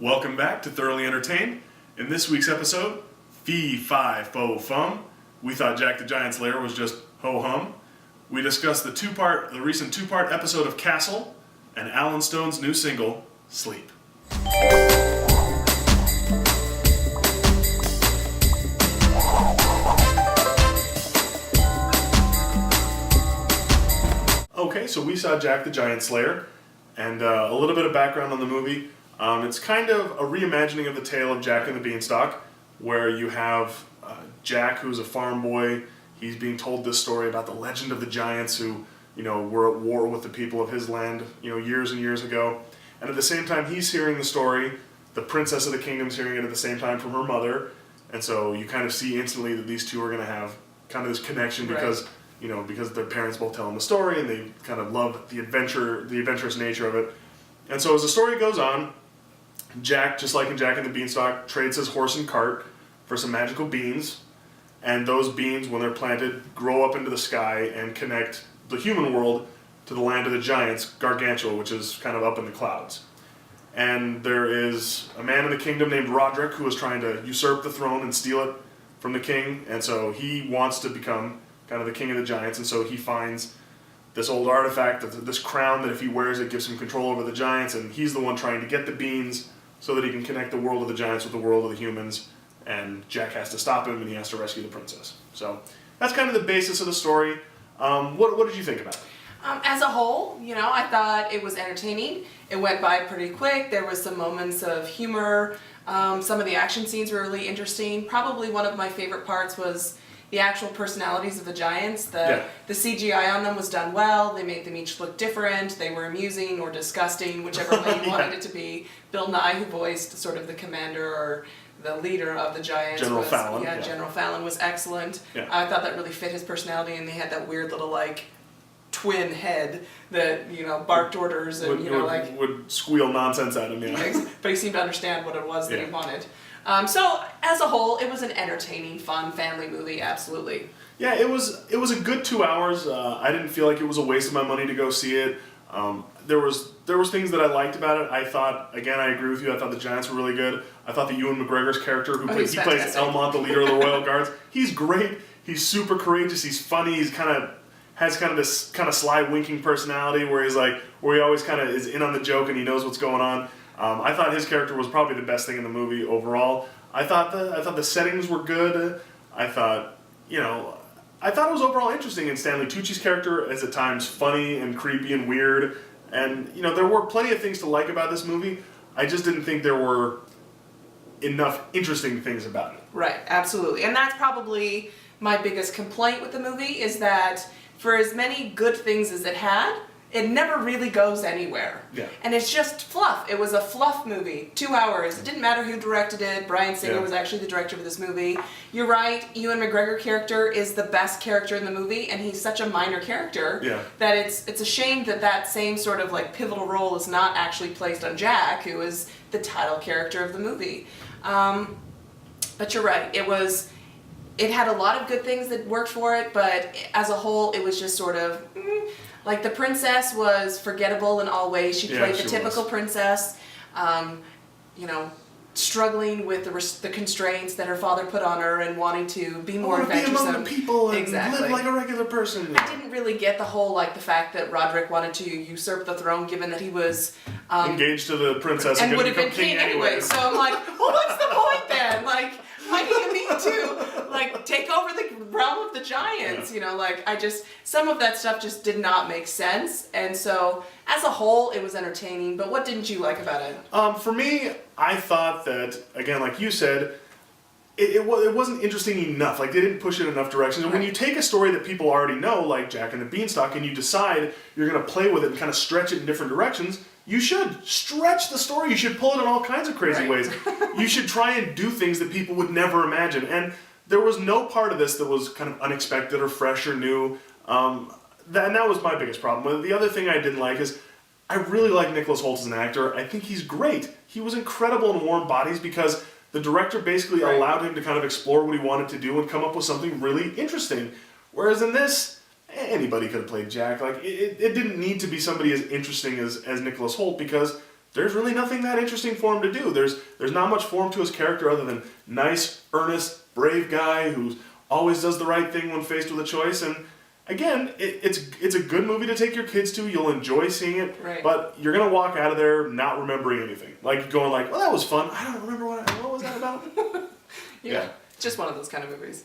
Welcome back to Thoroughly Entertained. In this week's episode, Fee, Fi, Fo, Fum, we thought Jack the Giant Slayer was just ho-hum. We discussed the recent two-part episode of Castle, and Alan Stone's new single, Sleep. Okay, so we saw Jack the Giant Slayer, and a little bit of background on the movie. It's kind of a reimagining of the tale of Jack and the Beanstalk, where you have Jack, who's a farm boy. He's being told this story about the legend of the giants who, were at war with the people of his land, years and years ago. And at the same time he's hearing the story, the princess of the kingdom's hearing it at the same time from her mother. And so you kind of see instantly that these two are going to have kind of this connection because, because their parents both tell them the story and they kind of love the adventurous nature of it. And so as the story goes on, Jack, just like in Jack and the Beanstalk, trades his horse and cart for some magical beans, and those beans, when they're planted, grow up into the sky and connect the human world to the land of the giants, Gargantua, which is kind of up in the clouds. And there is a man in the kingdom named Roderick who is trying to usurp the throne and steal it from the king, and so he wants to become kind of the king of the giants, and so he finds this old artifact, this crown that if he wears it gives him control over the giants, and he's the one trying to get the beans so that he can connect the world of the giants with the world of the humans, and Jack has to stop him and he has to rescue the princess. So that's kind of the basis of the story. What did you think about it? As a whole, I thought it was entertaining. It went by pretty quick. There was some moments of humor. Some of the action scenes were really interesting. Probably one of my favorite parts was the actual personalities of the giants. The CGI on them was done well. They made them each look different. They were amusing or disgusting, whichever way you wanted it to be. Bill Nye, who voiced sort of the commander or the leader of the giants. General Fallon. Yeah, General Fallon was excellent. Yeah. I thought that really fit his personality, and they had that weird little twin head that barked orders and would squeal nonsense at him. Yeah. But he seemed to understand what it was that he wanted. So as a whole, it was an entertaining, fun family movie. Absolutely. Yeah, it was a good 2 hours. I didn't feel like it was a waste of my money to go see it. There was things that I liked about it. I thought, again, I agree with you. I thought the Giants were really good. I thought the Ewan McGregor's character, he plays Elmont, the leader of the Royal Guards. He's great. He's super courageous. He's funny. He's has this kind of sly winking personality where he always kind of is in on the joke and he knows what's going on. I thought his character was probably the best thing in the movie overall. I thought the settings were good. I thought it was overall interesting, and Stanley Tucci's character is at times funny and creepy and weird. And there were plenty of things to like about this movie. I just didn't think there were enough interesting things about it. Right, absolutely. And that's probably my biggest complaint with the movie, is that for as many good things as it had, it never really goes anywhere. Yeah. And it's just fluff. It was a fluff movie. 2 hours. It didn't matter who directed it. Bryan Singer was actually the director of this movie. You're right, Ewan McGregor character is the best character in the movie, and he's such a minor character that it's a shame that same sort of pivotal role is not actually placed on Jack, who is the title character of the movie. But you're right. It had a lot of good things that worked for it, but as a whole, it was just sort of... the princess was forgettable in all ways. She played the typical princess, struggling with the constraints that her father put on her and wanting to be more adventuresome. Be among the people and exactly. live like a regular person. I didn't really get the whole, the fact that Roderick wanted to usurp the throne, given that he was... engaged to the princess and would have been king anyway. So I'm like, well, what's the point then? Why do you need to, take over the realm of the giants? Yeah. Some of that stuff just did not make sense. And so, as a whole, it was entertaining. But what didn't you like about it? For me, I thought that, again, like you said, it wasn't interesting enough. They didn't push it in enough directions. And when you take a story that people already know, like Jack and the Beanstalk, and you decide you're going to play with it and kind of stretch it in different directions, you should stretch the story. You should pull it in all kinds of crazy ways. You should try and do things that people would never imagine. And there was no part of this that was kind of unexpected or fresh or new. And that was my biggest problem. The other thing I didn't like is I really like Nicholas Hoult as an actor. I think he's great. He was incredible in Warm Bodies because the director basically allowed him to kind of explore what he wanted to do and come up with something really interesting. Whereas in this, anybody could have played Jack. It didn't need to be somebody as interesting as Nicholas Hoult because there's really nothing that interesting for him to do. There's not much form to his character other than nice, earnest, brave guy who always does the right thing when faced with a choice. And again, it's a good movie to take your kids to. You'll enjoy seeing it, right. But you're gonna walk out of there not remembering anything. Like going like, well, that was fun. I don't remember what was that about. Yeah, just one of those kind of movies.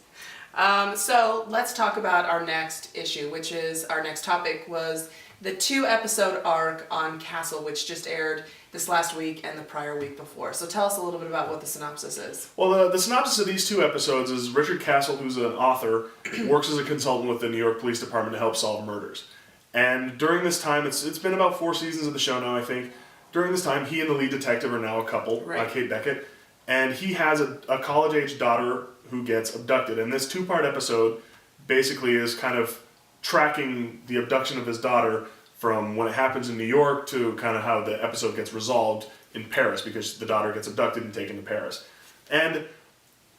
So let's talk about our next issue, which is our next topic was the 2-episode arc on Castle, which just aired this last week and the prior week before. So tell us a little bit about what the synopsis is. Well, the synopsis of these 2 episodes is Richard Castle, who's an author, works as a consultant with the New York Police Department to help solve murders. And during this time, it's been about 4 seasons of the show now, I think. During this time, he and the lead detective are now a couple, right. Kate Beckett. And he has a college-age daughter who gets abducted. And this 2-part episode basically is kind of tracking the abduction of his daughter from when it happens in New York to kind of how the episode gets resolved in Paris, because the daughter gets abducted and taken to Paris. And,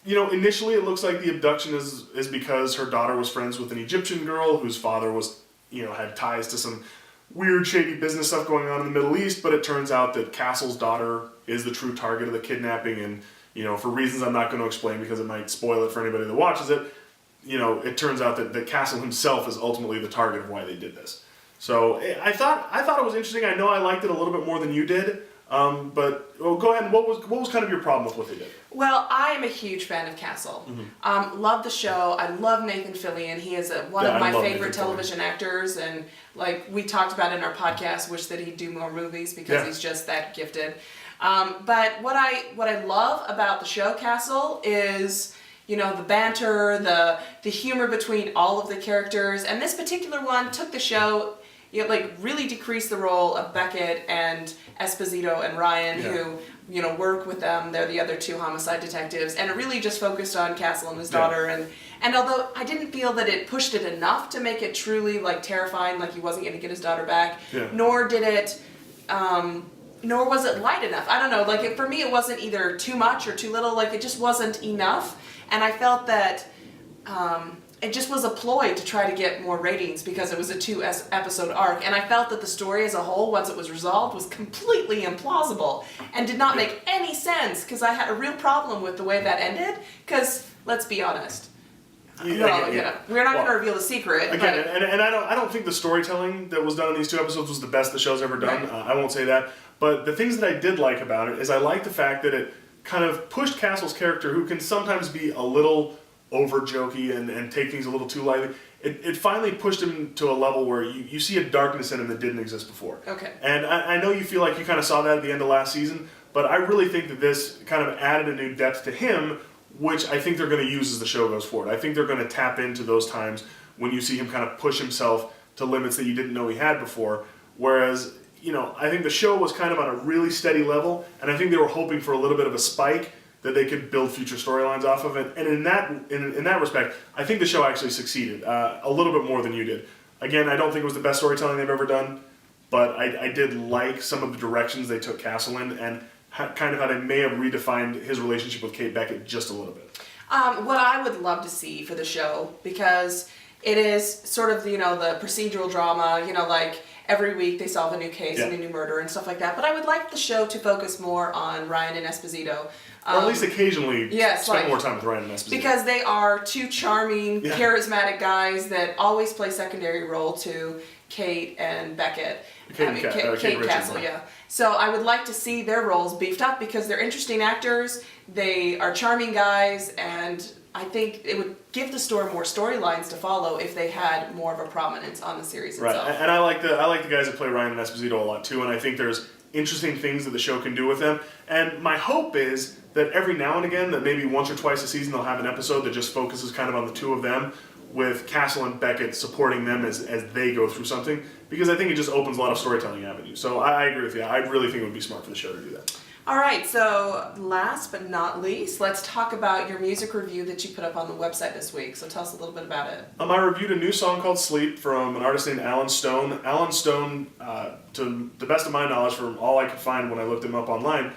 initially it looks like the abduction is because her daughter was friends with an Egyptian girl whose father was, had ties to some weird, shady business stuff going on in the Middle East, but it turns out that Castle's daughter is the true target of the kidnapping, and, for reasons I'm not going to explain because it might spoil it for anybody that watches it, it turns out that Castle himself is ultimately the target of why they did this. So I thought it was interesting. I know I liked it a little bit more than you did, but go ahead. What was kind of your problem with what they did? Well, I am a huge fan of Castle. Mm-hmm. Love the show. I love Nathan Fillion. He is one of my favorite television actors, and like we talked about in our podcast, wish that he'd do more movies because he's just that gifted. But what I love about the show Castle is, the banter, the humor between all of the characters, and this particular one took the show, really decreased the role of Beckett and Esposito and Ryan, who, work with them. They're the other 2 homicide detectives, and it really just focused on Castle and his daughter. And although I didn't feel that it pushed it enough to make it truly terrifying, like he wasn't going to get his daughter back, nor did it. Nor was it light enough. I don't know. For me, it wasn't either too much or too little. It just wasn't enough. And I felt that it just was a ploy to try to get more ratings because it was a 2-episode arc. And I felt that the story as a whole, once it was resolved, was completely implausible and did not make any sense because I had a real problem with the way that ended. Because, let's be honest, we're not going to reveal the secret. Again, and I don't think the storytelling that was done in these 2 episodes was the best the show's ever done. Right. I won't say that. But the things that I did like about it is I liked the fact that it kind of pushed Castle's character, who can sometimes be a little over-jokey and take things a little too lightly. It finally pushed him to a level where you see a darkness in him that didn't exist before. Okay. And I know you feel like you kind of saw that at the end of last season, but I really think that this kind of added a new depth to him, which I think they're going to use as the show goes forward. I think they're going to tap into those times when you see him kind of push himself to limits that you didn't know he had before, whereas I think the show was kind of on a really steady level, and I think they were hoping for a little bit of a spike that they could build future storylines off of it. And in that respect, I think the show actually succeeded a little bit more than you did. Again, I don't think it was the best storytelling they've ever done, but I did like some of the directions they took Castle in, and kind of how they may have redefined his relationship with Kate Beckett just a little bit. What I would love to see for the show, because it is sort of, the procedural drama, every week they solve a new case and a new murder and stuff like that. But I would like the show to focus more on Ryan and Esposito. Or at least occasionally spend more time with Ryan and Esposito. Because they are 2 charming, charismatic guys that always play secondary role to Kate and Beckett. Kate Castle, So I would like to see their roles beefed up because they're interesting actors, they are charming guys, and I think it would give the story more storylines to follow if they had more of a prominence on the series itself. Right, and I like the guys that play Ryan and Esposito a lot too, and I think there's interesting things that the show can do with them. And my hope is that every now and again, that maybe once or twice a season, they'll have an episode that just focuses kind of on the 2 of them, with Castle and Beckett supporting them as they go through something, because I think it just opens a lot of storytelling avenues. So I agree with you. I really think it would be smart for the show to do that. All right, so last but not least, let's talk about your music review that you put up on the website this week. So tell us a little bit about it. I reviewed a new song called Sleep from an artist named Alan Stone. Alan Stone, to the best of my knowledge, from all I could find when I looked him up online,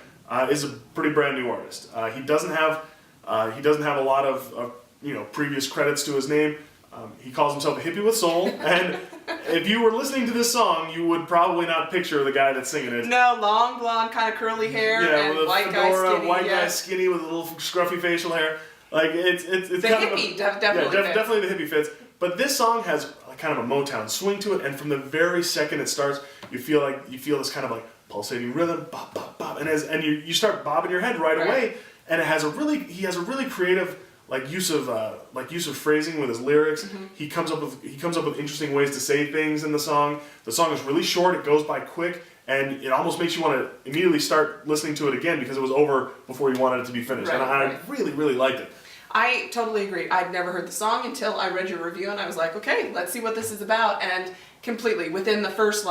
is a pretty brand new artist. He doesn't have a lot of previous credits to his name. He calls himself a hippie with soul, and if you were listening to this song, you would probably not picture the guy that's singing it. No, long blonde, kind of curly hair, and with a white fedora, guy skinny. white guy skinny with a little scruffy facial hair. Like it's the kind hippie of a, definitely fits. definitely the hippie fits. But this song has kind of a Motown swing to it, and from the very second it starts, you feel this kind of like pulsating rhythm, bop bop bop, and you start bobbing your head right away. And he has a really creative use of phrasing with his lyrics. Mm-hmm. He comes up with interesting ways to say things in the song. The song is really short. It goes by quick, and it almost makes you want to immediately start listening to it again because it was over before you wanted it to be finished. Right, I really, really liked it. I totally agree. I'd never heard the song until I read your review, and I was like, okay, let's see what this is about. And completely within the first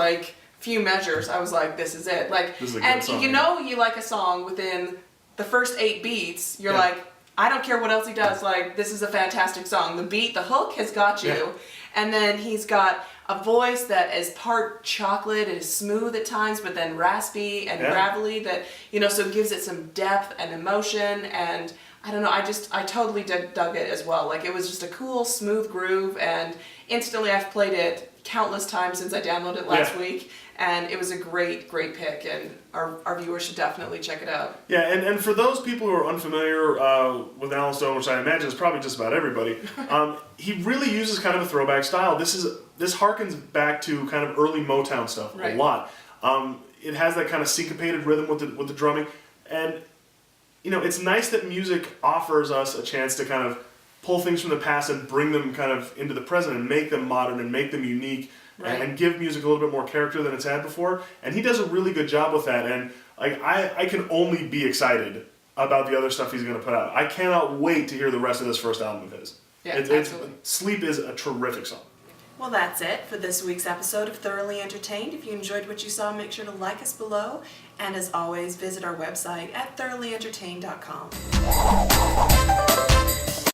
few measures, I was like, this is it. This is a good song, you like a song within the first 8 beats. You're like, I don't care what else he does. This is a fantastic song. The hook has got you. Yeah. And then he's got a voice that is part chocolate, it is smooth at times, but then raspy and gravelly that, so it gives it some depth and emotion. And I don't know, I totally dug it as well. It was just a cool, smooth groove, and instantly I've played it countless times since I downloaded it last week. And it was a great, great pick, and our viewers should definitely check it out. Yeah, and for those people who are unfamiliar with Alan Stone, which I imagine is probably just about everybody, he really uses kind of a throwback style. This harkens back to kind of early Motown stuff a lot. It has that kind of syncopated rhythm with the drumming, and it's nice that music offers us a chance to kind of pull things from the past and bring them kind of into the present and make them modern and make them unique. Right. And give music a little bit more character than it's had before, and he does a really good job with that. And I can only be excited about the other stuff he's going to put out. I cannot wait to hear the rest of this first album of his. Yeah, absolutely. Sleep is a terrific song. Well, that's it for this week's episode of Thoroughly Entertained. If you enjoyed what you saw, make sure to like us below, and as always, visit our website at thoroughllyentertained.com.